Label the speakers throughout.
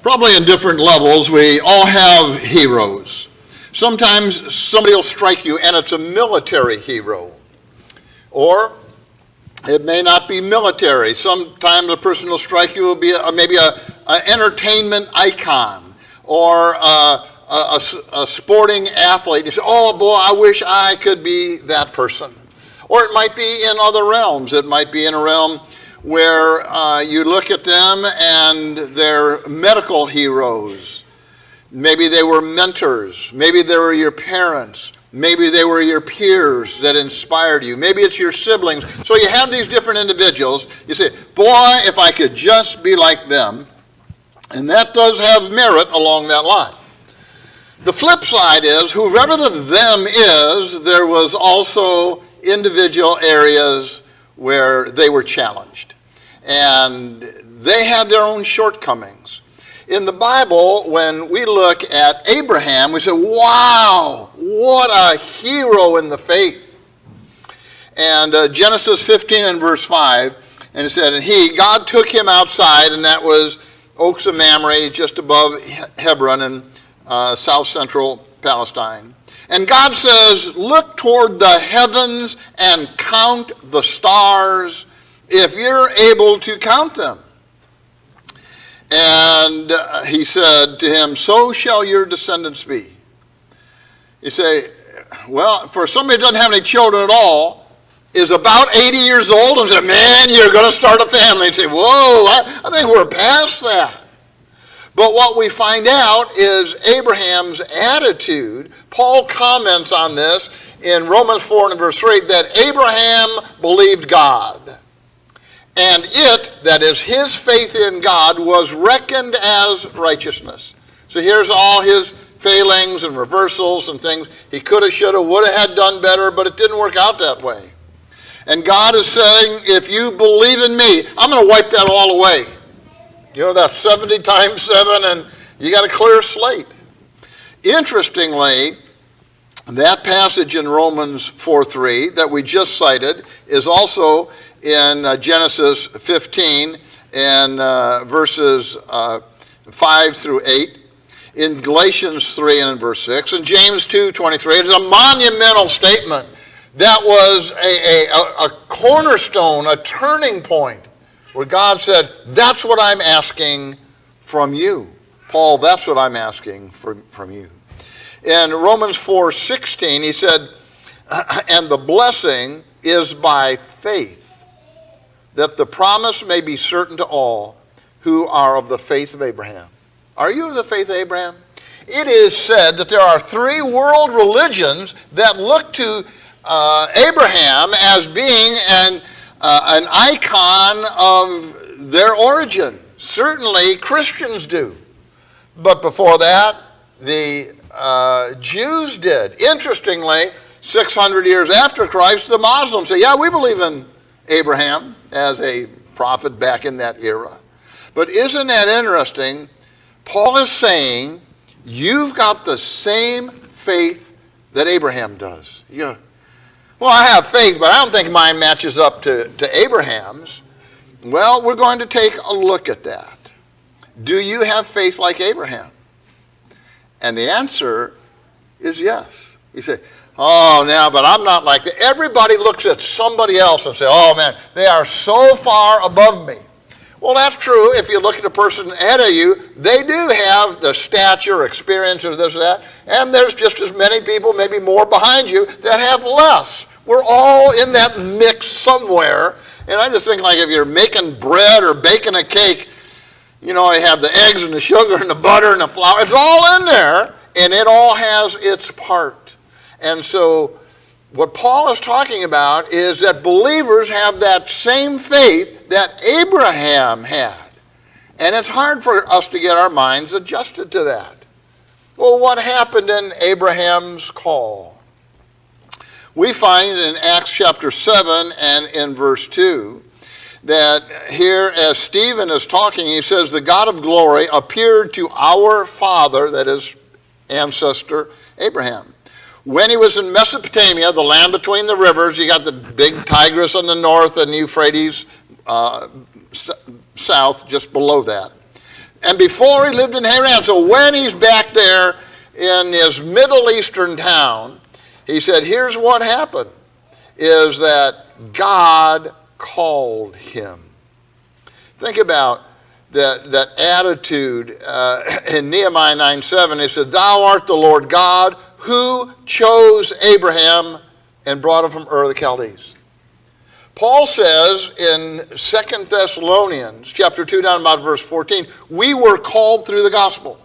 Speaker 1: Probably in different levels, we all have heroes. Sometimes somebody will strike you and it's a military hero. Or it may not be military. Sometimes a person will strike you will be maybe an entertainment icon or a sporting athlete. You say, oh boy, I wish I could be that person. Or it might be in other realms. It might be in a realm where you look at them and they're medical heroes. Maybe they were mentors. Maybe they were your parents. Maybe they were your peers that inspired you. Maybe it's your siblings. So you have these different individuals. You say, boy, if I could just be like them. And that does have merit along that line. The flip side is, whoever the them is, there was also individual areas where they were challenged. And they had their own shortcomings. In the Bible, when we look at Abraham, we say, wow, what a hero in the faith. And Genesis 15 and verse 5, and it said, and God took him outside, and that was Oaks of Mamre, just above Hebron in south central Palestine. And God says, look toward the heavens and count the stars, if you're able to count them. And he said to him, so shall your descendants be. You say, well, for somebody who doesn't have any children at all, is about 80 years old and say, man, you're going to start a family. And say, whoa, I think we're past that. But what we find out is Abraham's attitude. Paul comments on this in Romans 4 and verse 3, that Abraham believed God. And it, that is his faith in God, was reckoned as righteousness. So here's all his failings and reversals and things. He could have, should have, would have had done better, but it didn't work out that way. And God is saying, if you believe in me, I'm going to wipe that all away. You know, that's 70 times 7, and you got a clear slate. Interestingly, that passage in Romans 4:3 that we just cited is also in Genesis 15 and verses 5 through 8, in Galatians 3 and in verse 6, and James 2:23. It is a monumental statement that was a cornerstone, a turning point, where God said, that's what I'm asking from you. Paul, that's what I'm asking from you. In Romans 4:16, he said, and the blessing is by faith, that the promise may be certain to all who are of the faith of Abraham. Are you of the faith of Abraham? It is said that there are 3 world religions that look to Abraham as being an icon of their origin. Certainly Christians do. But before that, the Jews did. Interestingly, 600 years after Christ, the Muslims say, yeah, we believe in Abraham as a prophet back in that era. But isn't that interesting? Paul is saying, you've got the same faith that Abraham does. Yeah. Well, I have faith, but I don't think mine matches up to Abraham's. Well, we're going to take a look at that. Do you have faith like Abraham? And the answer is yes. You say, oh, now, but I'm not like that. Everybody looks at somebody else and say, oh, man, they are so far above me. Well, that's true. If you look at the person ahead of you, they do have the stature, experience, or this or that, and there's just as many people, maybe more behind you, that have less. We're all in that mix somewhere. And I just think, like, if you're making bread or baking a cake, you know, you have the eggs and the sugar and the butter and the flour. It's all in there, and it all has its part. And so what Paul is talking about is that believers have that same faith that Abraham had. And it's hard for us to get our minds adjusted to that. Well, what happened in Abraham's call? We find in Acts chapter 7 and in verse 2 that here as Stephen is talking, he says, the God of glory appeared to our father, that is ancestor Abraham, when he was in Mesopotamia, the land between the rivers. You got the big Tigris on the north and Euphrates south, just below that. And before he lived in Haran. So when he's back there in his Middle Eastern town, he said, here's what happened, is that God called him. Think about that attitude in Nehemiah 9:7. It said, thou art the Lord God who chose Abraham and brought him from Ur of the Chaldees. Paul says in 2 Thessalonians chapter 2 down about verse 14, we were called through the gospel.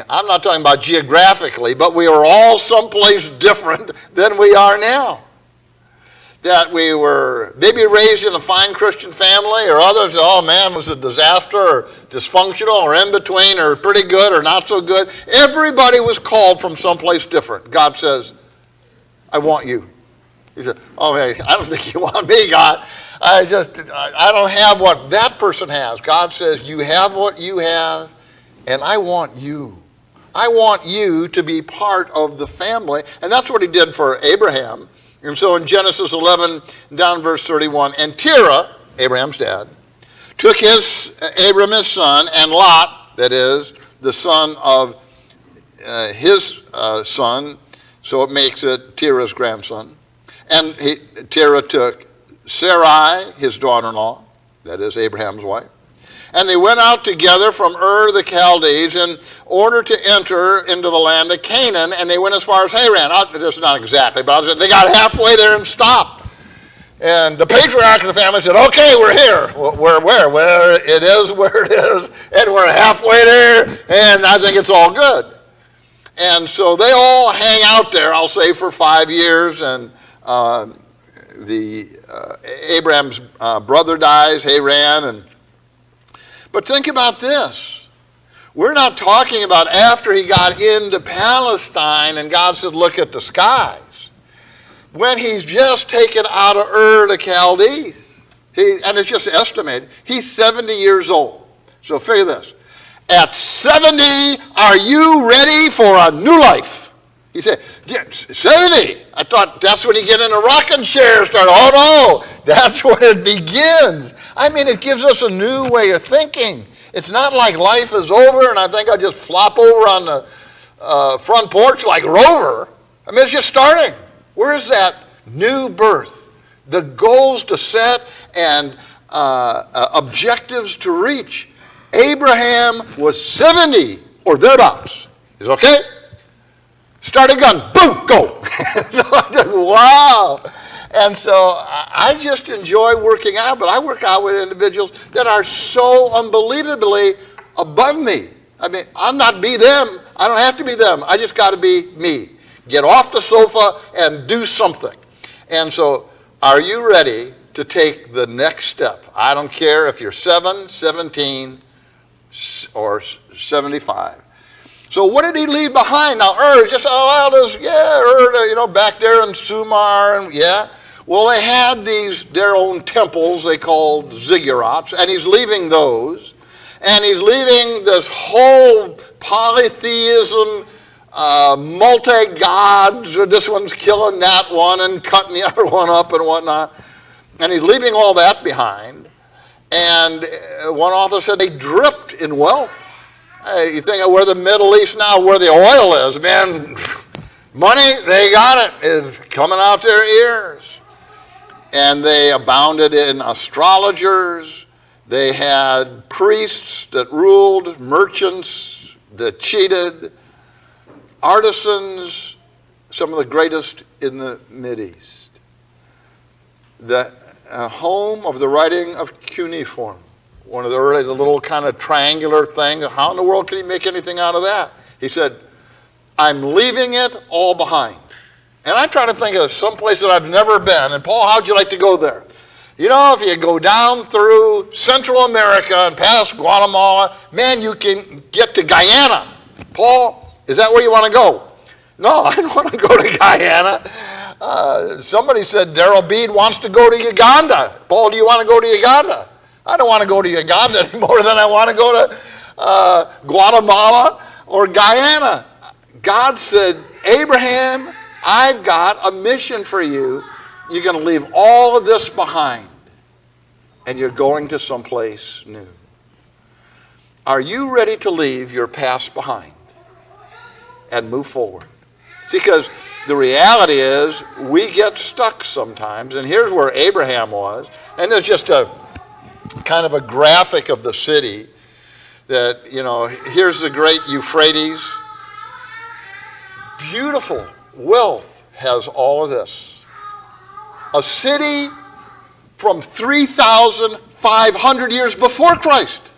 Speaker 1: I'm not talking about geographically, but we are all someplace different than we are now. That we were maybe raised in a fine Christian family, or others, oh man, was a disaster, or dysfunctional, or in between, or pretty good, or not so good. Everybody was called from someplace different. God says, I want you. He said, oh, hey, I don't think you want me, God. I don't have what that person has. God says, you have what you have, and I want you. I want you to be part of the family. And that's what he did for Abraham. And so in Genesis 11, down verse 31, and Terah, Abraham's dad, took Abram his son, and Lot, that is, the son of his son, so it makes it Terah's grandson. And Terah took Sarai, his daughter-in-law, that is Abraham's wife. And they went out together from Ur the Chaldees in order to enter into the land of Canaan, and they went as far as Haran. This is not exactly, but they got halfway there and stopped. And the patriarch of the family said, okay, we're here. Where? Where it is, and we're halfway there, and I think it's all good. And so they all hang out there, I'll say, for 5 years, and Abraham's brother dies, Haran. But think about this. We're not talking about after he got into Palestine and God said, look at the skies. When he's just taken out of Ur the Chaldees, and it's just estimated, he's 70 years old. So figure this. At 70, are you ready for a new life? He said, yeah, 70. I thought that's when you get in a rocking chair and start. Oh, no, that's when it begins. I mean, it gives us a new way of thinking. It's not like life is over and I think I'll just flop over on the front porch like Rover. I mean, it's just starting. Where is that new birth? The goals to set and objectives to reach. Abraham was 70 or thereabouts. Is it okay? Start a gun, boom, go. Wow. And so I just enjoy working out, but I work out with individuals that are so unbelievably above me. I mean, I'll not be them. I don't have to be them. I just got to be me. Get off the sofa and do something. And so are you ready to take the next step? I don't care if you're 7, 17, or 75. So what did he leave behind? Now, Ur, Ur, back there in Sumar, and yeah. Well, they had their own temples they called ziggurats, and he's leaving those. And he's leaving this whole polytheism, multi-gods, or this one's killing that one and cutting the other one up and whatnot. And he's leaving all that behind. And one author said they dripped in wealth. You think of where the Middle East now, where the oil is, man, money, they got it. It's coming out their ears. And they abounded in astrologers. They had priests that ruled, merchants that cheated, artisans, some of the greatest in the Mideast. The home of the writing of cuneiform, one of the early, the little kind of triangular thing. How in the world can he make anything out of that? He said, I'm leaving it all behind. And I try to think of some place that I've never been. And Paul, how'd you like to go there? You know, if you go down through Central America and past Guatemala, man, you can get to Guyana. Paul, is that where you want to go? No, I don't want to go to Guyana. Somebody said Darrell Bede wants to go to Uganda. Paul, do you want to go to Uganda? I don't want to go to Uganda any more than I want to go to Guatemala or Guyana. God said, Abraham, I've got a mission for you. You're going to leave all of this behind, and you're going to someplace new. Are you ready to leave your past behind and move forward? See, because the reality is we get stuck sometimes, and here's where Abraham was. And there's just a kind of a graphic of the city that, here's the great Euphrates. Beautiful wealth has all of this. A city from 3,500 years before Christ.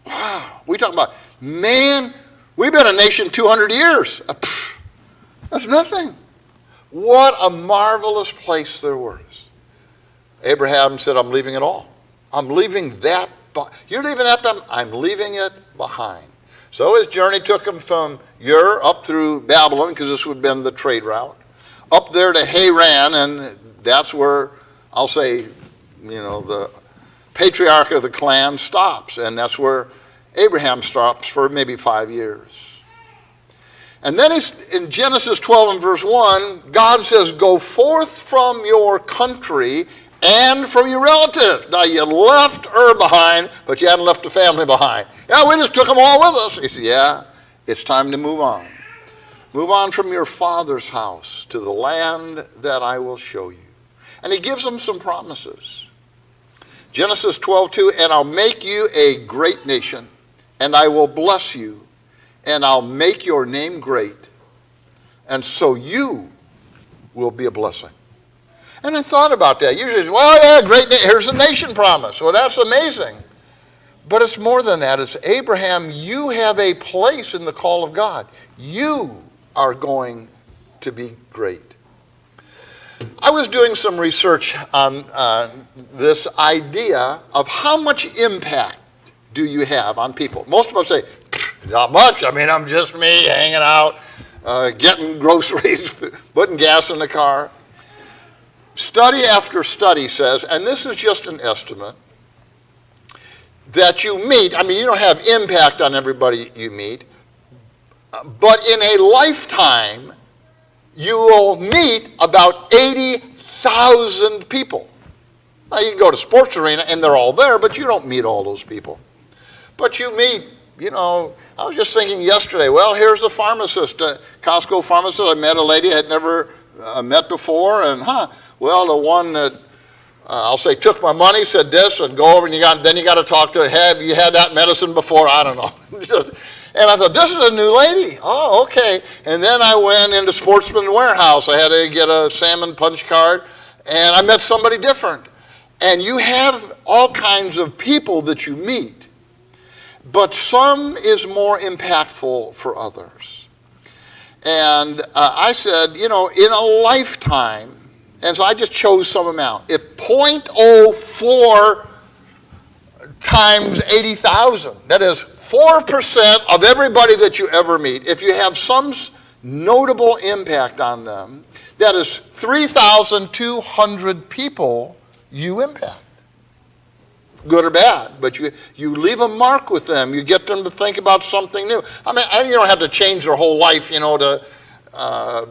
Speaker 1: Wow. We talk about, man, we've been a nation 200 years. That's nothing. What a marvelous place there was. Abraham said, I'm leaving it all. I'm leaving that. You're leaving that? I'm leaving it behind. So his journey took him from Ur up through Babylon, because this would have been the trade route, up there to Haran, and that's where, I'll say, the patriarch of the clan stops, and that's where Abraham stops for maybe 5 years. And then in Genesis 12 and verse 1, God says, go forth from your country and from your relatives. Now, you left Ur behind, but you hadn't left the family behind. Yeah, we just took them all with us. He said, yeah, it's time to move on. Move on from your father's house to the land that I will show you. And he gives them some promises. Genesis 12:2, and I'll make you a great nation, and I will bless you, and I'll make your name great, and so you will be a blessing. And I thought about that. Usually, well, yeah, great, here's a nation promise. Well, that's amazing. But it's more than that. It's Abraham, you have a place in the call of God. You are going to be great. I was doing some research on this idea of how much impact do you have on people. Most of us say, not much. I mean, I'm just me hanging out, getting groceries, putting gas in the car. Study after study says, and this is just an estimate, that you meet, you don't have impact on everybody you meet, but in a lifetime, you will meet about 80,000 people. Now, you can go to sports arena and they're all there, but you don't meet all those people. But you meet, I was just thinking yesterday, well, here's a pharmacist, a Costco pharmacist. I met a lady I had never met before, and well, the one that, I'll say, took my money, said this, and go over, and then you got to talk to her. Have you had that medicine before? I don't know. And I thought, this is a new lady. Oh, okay. And then I went into Sportsman Warehouse. I had to get a salmon punch card, and I met somebody different. And you have all kinds of people that you meet, but some is more impactful for others. And I said, in a lifetime, and so I just chose some amount. If 0.04 times 80,000, that is 4% of everybody that you ever meet, if you have some notable impact on them, that is 3,200 people you impact. Good or bad, but you leave a mark with them. You get them to think about something new. You don't have to change their whole life, to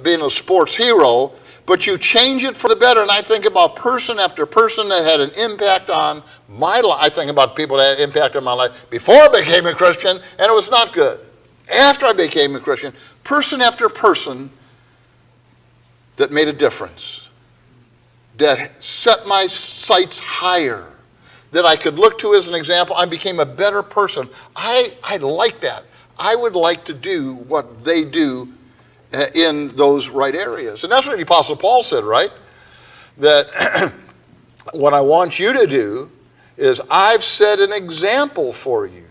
Speaker 1: being a sports hero, but you change it for the better. And I think about person after person that had an impact on my life. I think about people that had an impact on my life before I became a Christian, and it was not good. After I became a Christian, person after person that made a difference, that set my sights higher, that I could look to as an example. I became a better person. I like that. I would like to do what they do in those right areas. And that's what the Apostle Paul said, right? That what I want you to do is I've set an example for you.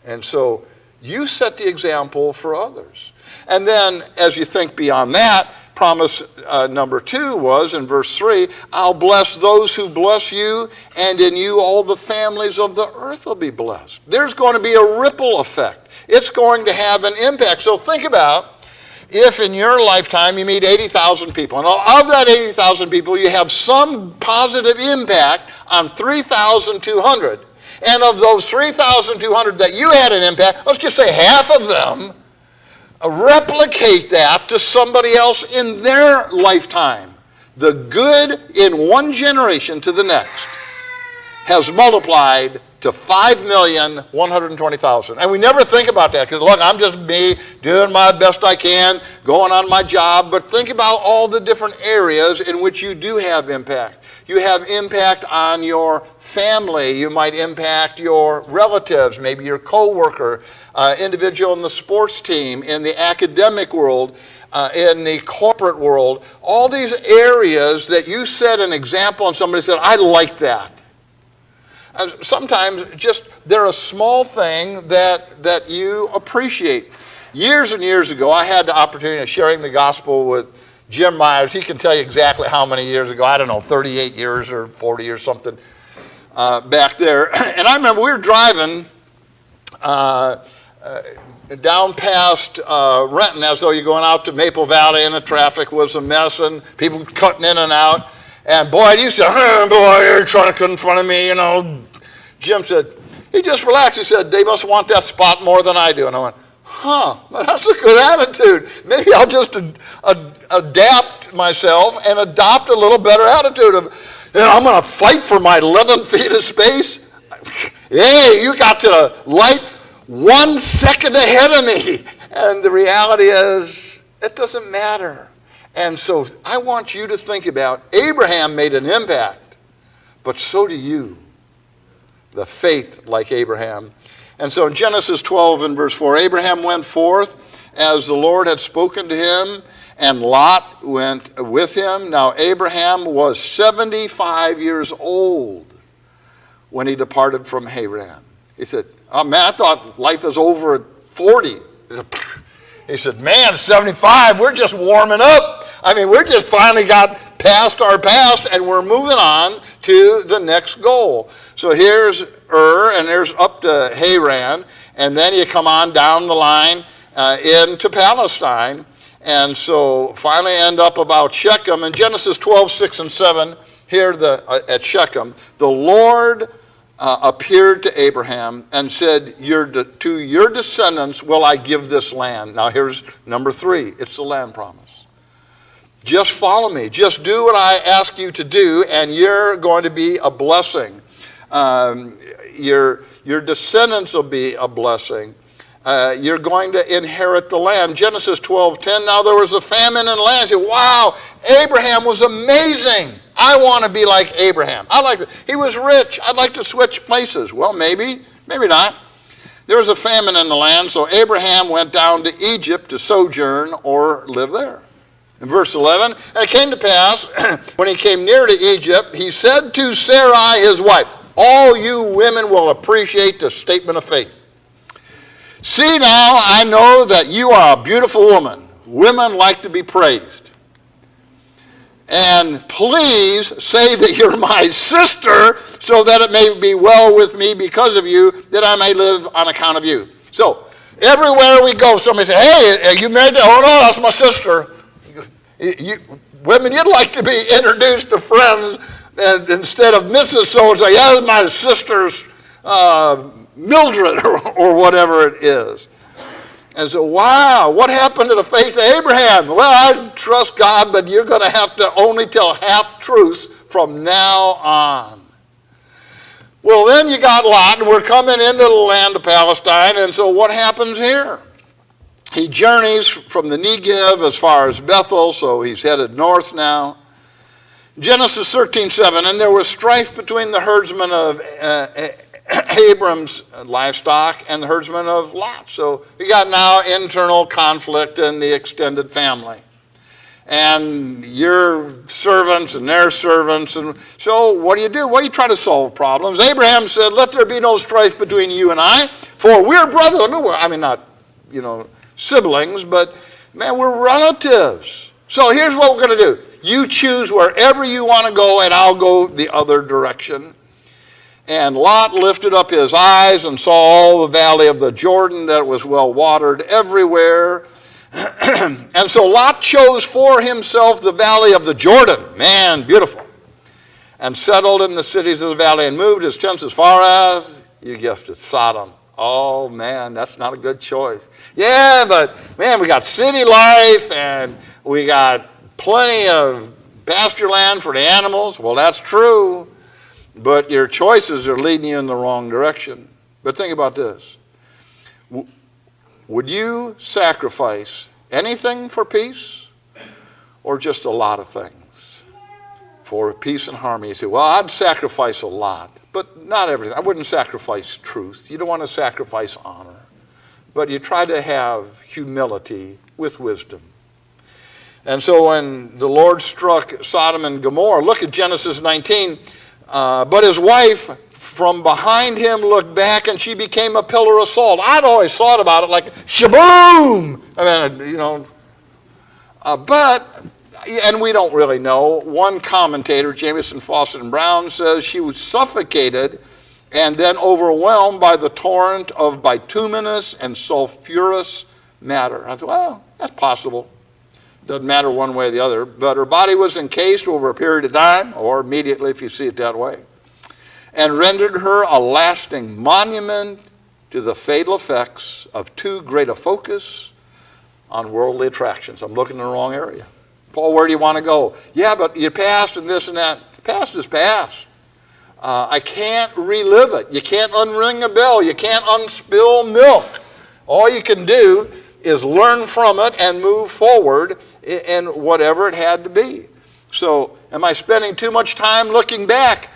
Speaker 1: And so you set the example for others. And then as you think beyond that, promise number 2 was in verse 3, I'll bless those who bless you, and in you all the families of the earth will be blessed. There's going to be a ripple effect. It's going to have an impact. So think about if in your lifetime you meet 80,000 people, and of that 80,000 people you have some positive impact on 3,200. And of those 3,200 that you had an impact, let's just say half of them, replicate that to somebody else in their lifetime. The good in one generation to the next has multiplied to to 5,120,000. And we never think about that because, look, I'm just me doing my best I can, going on my job. But think about all the different areas in which you do have impact. You have impact on your family. You might impact your relatives, maybe your coworker, individual in the sports team, in the academic world, in the corporate world. All these areas that you set an example and somebody said, I like that. Sometimes just they're a small thing that you appreciate. Years and years ago, I had the opportunity of sharing the gospel with Jim Myers. He can tell you exactly how many years ago. I don't know, 38 years or 40 or something back there. And I remember we were driving down past Renton as though you're going out to Maple Valley and the traffic was a mess and people cutting in and out. And boy, he said, boy, you're trying to confront me, you know. Jim said, he just relaxed. He said, they must want that spot more than I do. And I went, that's a good attitude. Maybe I'll just adapt myself and adopt a little better attitude of, I'm going to fight for my 11 feet of space. Hey, you got to the light 1 second ahead of me. And the reality is, it doesn't matter. And so I want you to think about, Abraham made an impact, but so do you. The faith like Abraham. And so in Genesis 12 and verse 4, Abraham went forth as the Lord had spoken to him, and Lot went with him. Now Abraham was 75 years old when he departed from Haran. He said, oh man, I thought life is over at 40. He said, man, 75, we're just warming up. I mean, we're just finally got past our past and we're moving on to the next goal. So here's and there's up to Haran, and then you come on down the line into Palestine. And so finally end up about Shechem. In Genesis 12, 6 and 7, here at Shechem, the Lord appeared to Abraham and said, to your descendants will I give this land. Now here's number 3. It's the land promise. Just follow me. Just do what I ask you to do, and you're going to be a blessing. Your descendants will be a blessing. You're going to inherit the land. Genesis 12:10, now there was a famine in the land. You say, wow, Abraham was amazing. I want to be like Abraham. I like it. He was rich. I'd like to switch places. Well, maybe not. There was a famine in the land, so Abraham went down to Egypt to sojourn or live there. In verse 11, and it came to pass, when he came near to Egypt, he said to Sarai, his wife, all you women will appreciate the statement of faith. See now, I know that you are a beautiful woman. Women like to be praised. And please say that you're my sister, so that it may be well with me because of you, that I may live on account of you. So, everywhere we go, somebody says, hey, are you married to? Oh, no, that's my sister. Women, you'd like to be introduced to friends, and instead of Mrs. So-and-so, yeah, that's my sister's Mildred or whatever it is. And so, wow, what happened to the faith of Abraham? Well, I trust God, but you're going to have to only tell half-truths from now on. Well, then you got Lot, and we're coming into the land of Palestine, and so what happens here? He journeys from the Negev as far as Bethel, so he's headed north now. Genesis 13:7, and there was strife between the herdsmen of Abram's livestock and the herdsmen of Lot. So we got now internal conflict in the extended family. And your servants and their servants. And so what do? Well, you try to solve problems. Abraham said, let there be no strife between you and I, for we're brothers. I mean, not, siblings, but, man, we're relatives. So here's what we're going to do. You choose wherever you want to go, and I'll go the other direction. And Lot lifted up his eyes and saw all the valley of the Jordan, that was well watered everywhere. And so Lot chose for himself the valley of the Jordan. Man, beautiful. And settled in the cities of the valley and moved his tents as far as, you guessed it, Sodom. Oh, man, that's not a good choice. Yeah, but, man, we got city life and we got plenty of pasture land for the animals. Well, that's true. but your choices are leading you in the wrong direction. But think about this. Would you sacrifice anything for peace, or just a lot of things for peace and harmony? You say, well, I'd sacrifice a lot, but not everything. I wouldn't sacrifice truth. You don't want to sacrifice honor. But you try to have humility with wisdom. And so when the Lord struck Sodom and Gomorrah, look at Genesis 19, but his wife from behind him looked back, and she became a pillar of salt. I'd always thought about it like, shaboom! I mean, and we don't really know. One commentator, Jamieson, Fawcett, and Brown, says she was suffocated and then overwhelmed by the torrent of bituminous and sulfurous matter. I thought, well, that's possible. Doesn't matter one way or the other. But her body was encased over a period of time, or immediately if you see it that way, and rendered her a lasting monument to the fatal effects of too great a focus on worldly attractions. I'm looking in the wrong area. Paul, where do you want to go? Yeah, but your past and this and that. Past is past. I can't relive it. You can't unring a bell. You can't unspill milk. All you can do is learn from it and move forward in whatever it had to be. So, am I spending too much time looking back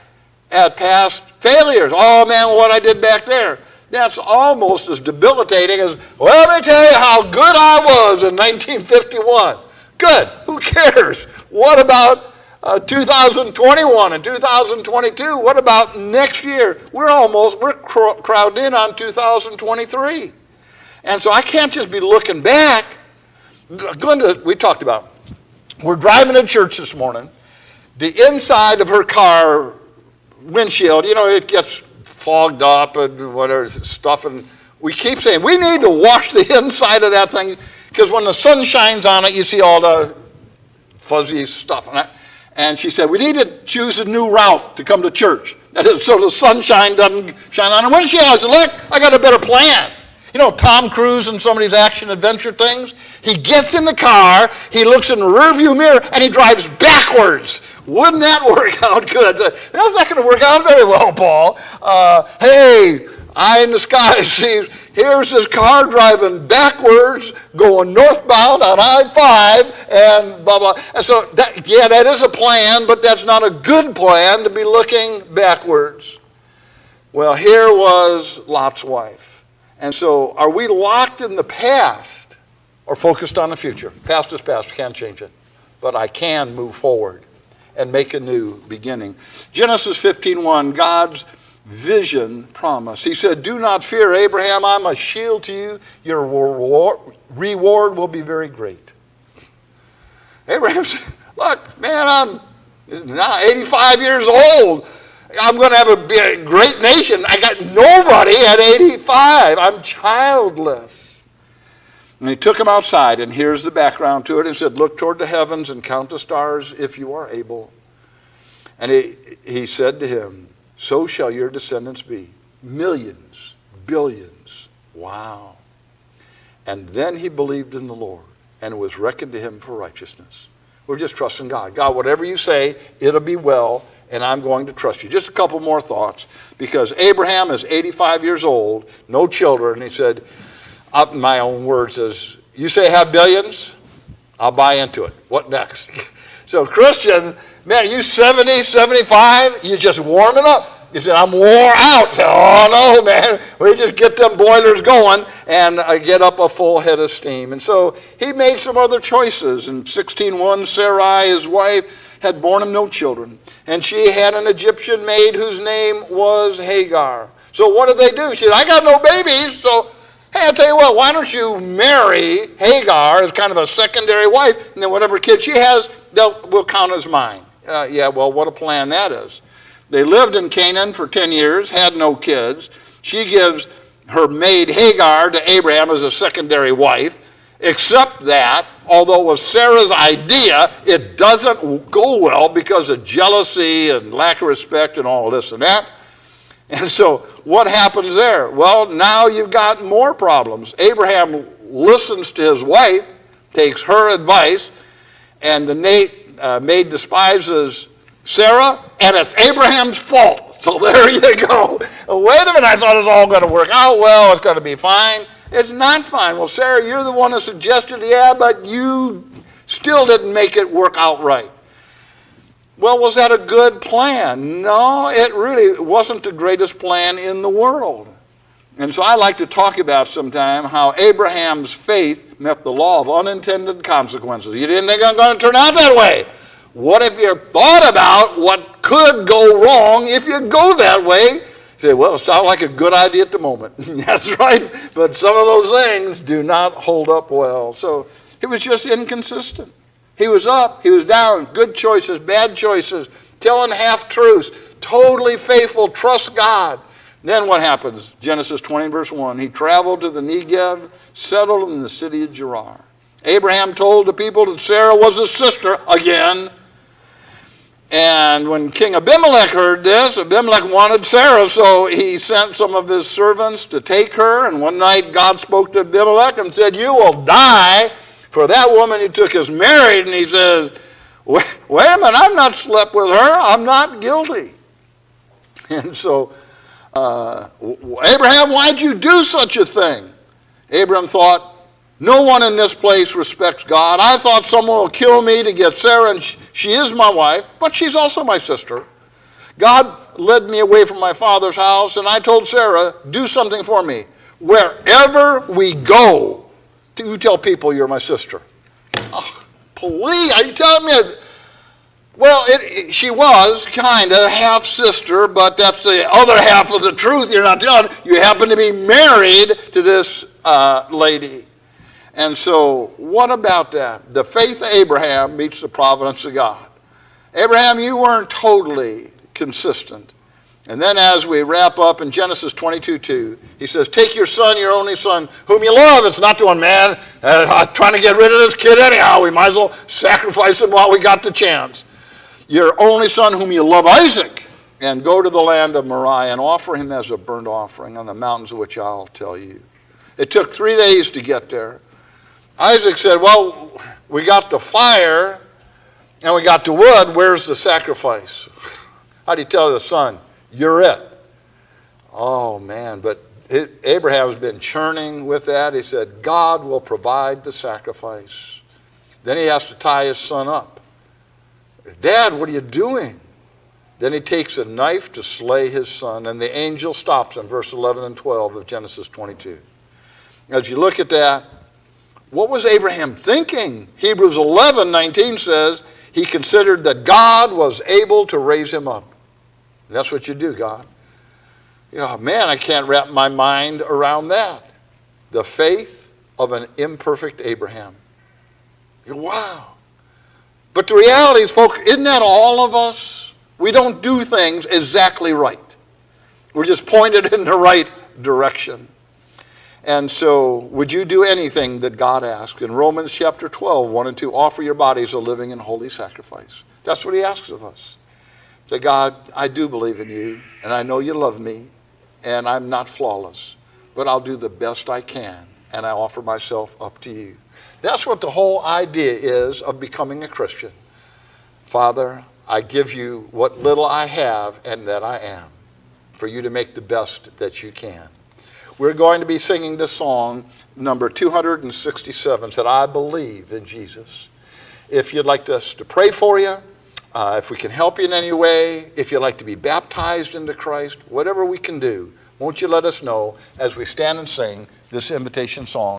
Speaker 1: at past failures? Oh man, what I did back there. That's almost as debilitating as, well, let me tell you how good I was in 1951. Good, who cares? What about 2021 and 2022? What about next year? We're crowded in on 2023. And so I can't just be looking back. We talked about, we're driving to church this morning. The inside of her car windshield, it gets fogged up and whatever stuff, and we keep saying, we need to wash the inside of that thing, because when the sun shines on it, you see all the fuzzy stuff. And she said, we need to choose a new route to come to church, that is, so the sunshine doesn't shine on the windshield. I said, look, I got a better plan. Tom Cruise in some of these action-adventure things, he gets in the car, he looks in the rearview mirror, and he drives backwards. Wouldn't that work out good? That's not going to work out very well, Paul. Hey, eye in the sky sees, here's this car driving backwards, going northbound on I-5, and blah, blah. And so, that is a plan, but that's not a good plan to be looking backwards. Well, here was Lot's wife. And so, are we locked in the past or focused on the future? Past is past, can't change it. But I can move forward and make a new beginning. Genesis 15:1, God's vision promise. He said, do not fear, Abraham, I'm a shield to you. Your reward will be very great. Abraham said, look, man, I'm now 85 years old. I'm going to be a great nation. I got nobody at 85. I'm childless. And he took him outside, and here's the background to it. He said, look toward the heavens and count the stars if you are able. And he said to him, so shall your descendants be. Millions, billions. Wow. And then he believed in the Lord, and it was reckoned to him for righteousness. We're just trusting God. God, whatever you say, it'll be well, and I'm going to trust you. Just a couple more thoughts, because Abraham is 85 years old, no children, and he said, up in my own words, says, you say have billions? I'll buy into it. What next? So Christian, man, you 70, 75, you're just warming up. You said, I'm wore out. Said, oh, no, man. We just get them boilers going and get up a full head of steam. And so he made some other choices. In 16:1, Sarai, his wife, had borne him no children. And she had an Egyptian maid whose name was Hagar. So what did they do? She said, I got no babies, so hey, I'll tell you what, why don't you marry Hagar as kind of a secondary wife, and then whatever kid she has, will count as mine. Yeah, well, what a plan that is. They lived in Canaan for 10 years, had no kids. She gives her maid Hagar to Abraham as a secondary wife, except that, although it was Sarah's idea, it doesn't go well because of jealousy and lack of respect and all this and that. And so what happens there? Well, now you've got more problems. Abraham listens to his wife, takes her advice, and the maid despises Sarah, and it's Abraham's fault. So there you go. Wait a minute, I thought it was all going to work out well. It's going to be fine. It's not fine. Well, Sarah, you're the one that suggested, yeah, but you still didn't make it work out right. Well, was that a good plan? No, it really wasn't the greatest plan in the world. And so I like to talk about sometime how Abraham's faith met the law of unintended consequences. You didn't think I'm going to turn out that way. What if you thought about what could go wrong if you go that way? You say, well, it sounds like a good idea at the moment. That's right. But some of those things do not hold up well. So it was just inconsistent. He was up, he was down, good choices, bad choices, telling half-truths, totally faithful, trust God. Then what happens? Genesis 20, verse 1. He traveled to the Negev, settled in the city of Gerar. Abraham told the people that Sarah was his sister again. And when King Abimelech heard this, Abimelech wanted Sarah, so he sent some of his servants to take her. And one night God spoke to Abimelech and said, you will die, for that woman you took is married. And he says, wait a minute, I've not slept with her. I'm not guilty. And so, Abraham, why'd you do such a thing? Abraham thought, no one in this place respects God. I thought someone will kill me to get Sarah, and she is my wife, but she's also my sister. God led me away from my father's house, and I told Sarah, do something for me. Wherever we go, you tell people you're my sister. Oh, please, are you telling me? Well, she was kind of half-sister, but that's the other half of the truth you're not telling. You happen to be married to this lady. And so what about that? The faith of Abraham meets the providence of God. Abraham, you weren't totally consistent. And then as we wrap up in Genesis 22:2, he says, take your son, your only son, whom you love. It's not doing, man, trying to get rid of this kid anyhow. We might as well sacrifice him while we got the chance. Your only son whom you love, Isaac, and go to the land of Moriah and offer him as a burnt offering on the mountains of which I'll tell you. It took 3 days to get there. Isaac said, well, we got the fire and we got the wood. Where's the sacrifice? How do you tell the son? You're it. Oh, man. But Abraham's been churning with that. He said, God will provide the sacrifice. Then he has to tie his son up. Dad, what are you doing? Then he takes a knife to slay his son, and the angel stops him, verse 11 and 12 of Genesis 22. As you look at that, what was Abraham thinking? Hebrews 11:19 says he considered that God was able to raise him up. And that's what you do, God. Oh, man, I can't wrap my mind around that. The faith of an imperfect Abraham. Wow. But the reality is, folks, isn't that all of us? We don't do things exactly right. We're just pointed in the right direction. And so, would you do anything that God asks? In Romans chapter 12, 1 and 2, offer your bodies a living and holy sacrifice. That's what he asks of us. Say, God, I do believe in you, and I know you love me, and I'm not flawless, but I'll do the best I can, and I offer myself up to you. That's what the whole idea is of becoming a Christian. Father, I give you what little I have and that I am, for you to make the best that you can. We're going to be singing this song, number 267, said, I believe in Jesus. If you'd like us to pray for you, if we can help you in any way, if you'd like to be baptized into Christ, whatever we can do, won't you let us know as we stand and sing this invitation song.